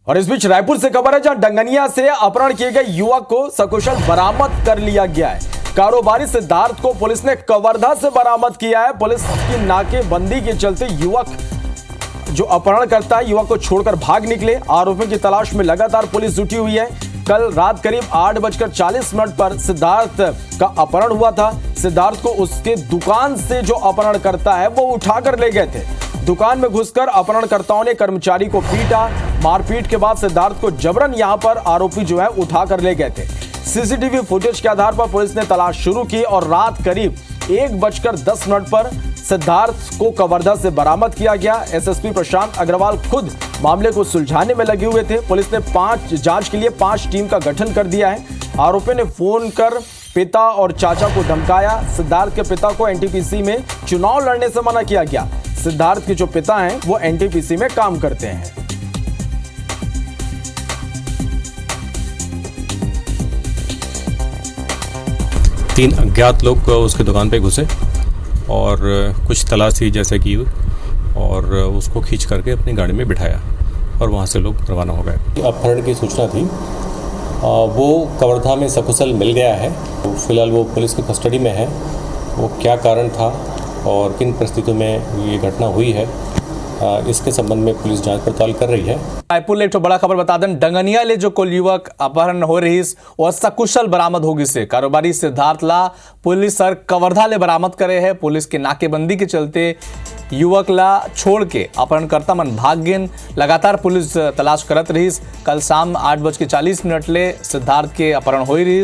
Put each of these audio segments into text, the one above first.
और इस बीच रायपुर से खबर है जहां डंगनिया से अपहरण किए गए युवक को सकुशल बरामद कर लिया गया है। कारोबारी सिद्धार्थ को पुलिस ने कवर्धा से बरामद किया है। पुलिस की नाकेबंदी के चलते युवक जो अपहरण करता है युवक को छोड़कर भाग निकले। आरोपियों की तलाश में लगातार पुलिस जुटी हुई है। कल रात करीब 8:40 पर सिद्धार्थ का अपहरण हुआ था। सिद्धार्थ को उसके दुकान से जो अपहरण करता है वो उठाकर ले गए थे। दुकान में घुसकर अपहरणकर्ताओं ने कर्मचारी को पीटा। मारपीट के बाद सिद्धार्थ को जबरन यहां पर आरोपी जो है उठाकर ले गए थे। सीसीटीवी फुटेज के आधार पर पुलिस ने तलाश शुरू की और रात करीब 1:10 पर सिद्धार्थ को कवर्धा से बरामद किया गया। एसएसपी प्रशांत अग्रवाल खुद मामले को सुलझाने में लगे हुए थे। पुलिस ने जांच के लिए 5 टीम का गठन कर दिया है। आरोपी ने फोन कर पिता और चाचा को धमकाया। सिद्धार्थ के पिता को एनटीपीसी में चुनाव लड़ने से मना किया गया। सिद्धार्थ के जो पिता हैं वो एनटीपीसी में काम करते हैं। तीन अज्ञात लोग उसकी दुकान पे घुसे और कुछ तलाशी जैसे की और उसको खींच करके अपनी गाड़ी में बिठाया और वहाँ से लोग रवाना हो गए। अपहरण की सूचना थी, वो कवर्धा में सकुशल मिल गया है। फिलहाल वो पुलिस की कस्टडी में है। वो क्या कारण था और किन परिस्थितियों में ये घटना हुई है, इसके संबंध में पुलिस जांच पड़ताल कर रही है। रायपुर ले एक बड़ा खबर बता दें, डंगनिया ले जो कुल युवक अपहरण हो रही वह सकुशल बरामद होगी से कारोबारी सिद्धार्थ ला पुलिस सर कवर्धा ले बरामद करे है। पुलिस के नाकेबंदी के चलते युवक ला छोड़ के अपहरणकर्ता मन भाग गेन। लगातार पुलिस तलाश करत रही। कल शाम 8:40 ले सिद्धार्थ के अपहरण हो रही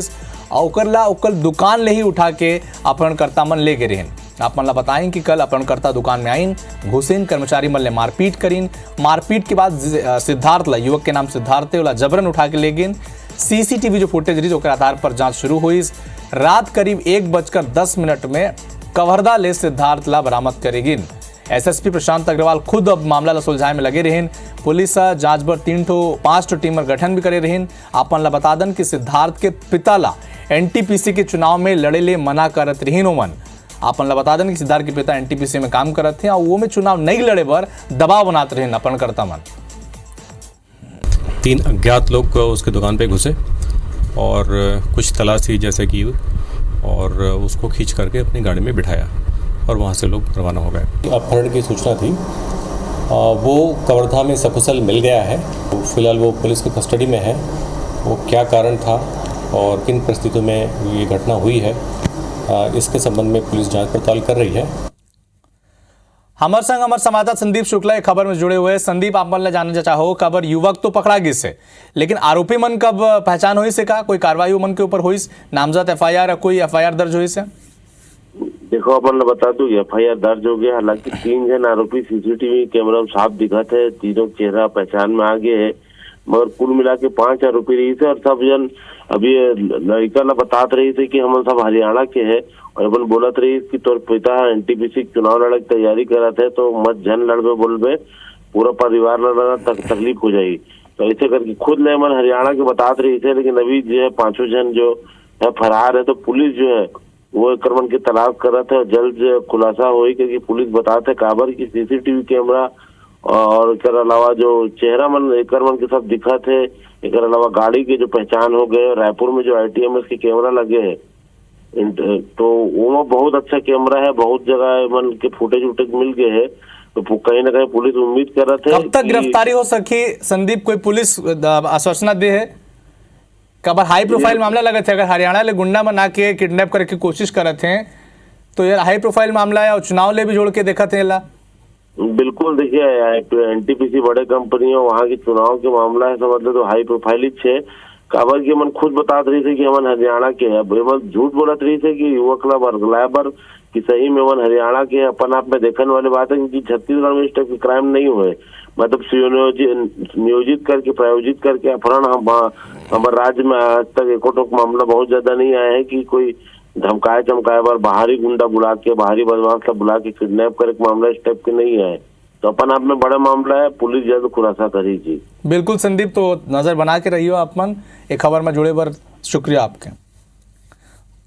और ओकर दुकान ले ही उठा के अपहरणकर्ता मन ले गए रहन। आप मन ला बताएं कि कल अपहरणकर्ता दुकान में आइन, घुसिन, कर्मचारी मन ले मारपीट करीन। मारपीट के बाद सिद्धार्थ ला, युवक के नाम सिद्धार्थ है, जबरन उठा के ले गए। सीसीटीवी जो फुटेज रही ओकर आधार पर जांच शुरू हुई। रात करीब 1:10 में कवर्धा ले सिद्धार्थ ला बरामद करेगी। एसएसपी प्रशांत अग्रवाल खुद अब मामला ला सुलझाए में लगे रहन। पुलिस जांच बर 5 टीम गठन भी करे रहन। आप मन ला बता दन कि सिद्धार्थ के पिता ला एनटीपीसी के चुनाव में लड़े ले मना करत रहीन। ओमन आप मन ला बता दें कि सिद्धार्थ के पिता एनटीपीसी में काम करते हैं और वो में चुनाव नहीं लड़े पर दबाव बनाते रहे अपहरणकर्ता मन। तीन अज्ञात लोग उसकी दुकान पे घुसे और कुछ तलाशी जैसे की और उसको खींच करके अपनी गाड़ी में बिठाया और वहाँ से लोग रवाना हो गए। अपहरण की सूचना थी, वो कवर्धा में सकुशल मिल गया है। फिलहाल वो पुलिस की कस्टडी में है। वो क्या कारण था और किन परिस्थितियों में ये घटना हुई है, इसके संबंध में पुलिस जांच पड़ताल कर रही है। हमारे संग हमारे संवाददाता संदीप शुक्ला एक खबर में जुड़े हुए हैं। संदीप, आप मन जानना चाहो खबर, युवक तो पकड़ा गई से, लेकिन आरोपी मन कब पहचान हुई से का कोई कार्रवाई मन के ऊपर हुई, नामजद एफआईआर कोई एफआईआर दर्ज हुई से? देखो अपन बता दूं, एफआईआर दर्ज हो गया। हालांकि 3 जन आरोपी सीसीटीवी कैमरा में साफ दिखा थे, तीनों चेहरा पहचान में आ गए है, मगर कुल मिला के 5 आरोपी रही थे और सब जन अभी लड़का ला बतात रही थे कि हम सब हरियाणा के हैं और अपन बोलत रही कि तोर पिता एनटीपीसी चुनाव लड़ने की तैयारी करा थे, तो मत जन लड़बे बोलबे, पूरा परिवार लड़ना तकलीफ हो जाएगी। तो ऐसे करके खुद ले मन हरियाणा के बतात रही थे, लेकिन अभी जो है 5 जन जो है फरार है। तो पुलिस जो है वो क्रमण की तलाश कर रहा था और जल्द खुलासा हुई, क्योंकि पुलिस बताते काबर की सीसीटीवी कैमरा और इसके अलावा जो चेहरा मन एक के सब दिखा थे, एक अलावा गाड़ी के जो पहचान हो गए। रायपुर में जो आईटीएमएस के कैमरा लगे हैं, तो वो बहुत अच्छा कैमरा है, बहुत जगह मन के फुटेज उटेज मिल गए हैं। तो कहीं ना कहीं पुलिस उम्मीद कर रहा था कब तक गिरफ्तारी हो सकी। संदीप, कोई पुलिस आश्वासना दे है कबर हाई प्रोफाइल मामला लगे थे, अगर हरियाणा ले गुंडा बना के किडनैप करने की कोशिश कर रहे थे तो यार हाई प्रोफाइल मामला है और चुनाव ले भी जोड़ के देखा थे। बिल्कुल, देखिए एनटीपीसी बड़े कंपनी है, वहाँ के चुनाव के मामला है, समझ लो तो हाई प्रोफाइल ही छे। काबर की मन खुद बता रही थे कि हम हरियाणा के हैं, झूठ बोलत रही थे कि युवक ला बरगलाबर कि सही में मन हरियाणा के अपन आप में देखने वाली बात है कि छत्तीसगढ़ में इस टाइप के क्राइम नहीं हुए। मतलब नियोजित करके प्रायोजित करके अपहरण हमारे राज्य में आज तक एक मामला बहुत ज्यादा नहीं आया है कि कोई धमकाए चमकाए बार बाहरी गुंडा बुला के, बाहरी बदमाश बुला के किडनैप करे मामला इस टाइप के नहीं है। तो अपन आप में बड़ा मामला है, पुलिस जल्द खुलासा करेगी। बिल्कुल संदीप, तो नजर बना के रहियो आप मन। एक खबर में जुड़े बर शुक्रिया आपके।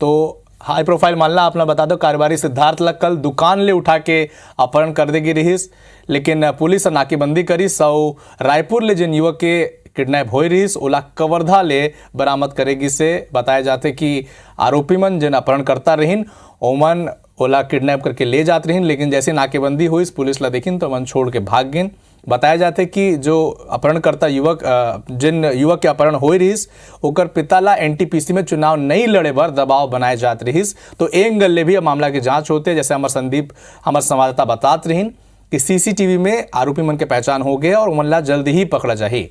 तो हाई प्रोफाइल मामला आपने बता दो, कारोबारी सिद्धार्थ ला कल दुकान ले उठा के अपहरण कर देगी रहीस, लेकिन पुलिस नाकेबंदी करी। सौ रायपुर ले जिन युवक के किडनैप हो रही ओला कवर्धा ले बरामद करेगी से बताया जाते कि आरोपी मन जिन अपहरणकर्ता रहीन ओमन ओला किडनैप करके ले जात रहीन, लेकिन जैसे नाकेबंदी हुई पुलिस ला देखिन तो मन छोड़ के भाग गिन। बताया जाते कि जो अपहरणकर्ता युवक जिन युवक के अपहरण हो रहीस ओकर पिता ला एनटीपीसी में चुनाव नहीं लड़े बर दबाव बनाए जात रहीस। तो एक गल्ले भी मामला की जांच होते, जैसे हमारे संदीप हमारे संवाददाता बतात रहीन कि सीसीटीवी में आरोपी मन के पहचान हो गए और उमन ला जल्द ही पकड़ा जाही।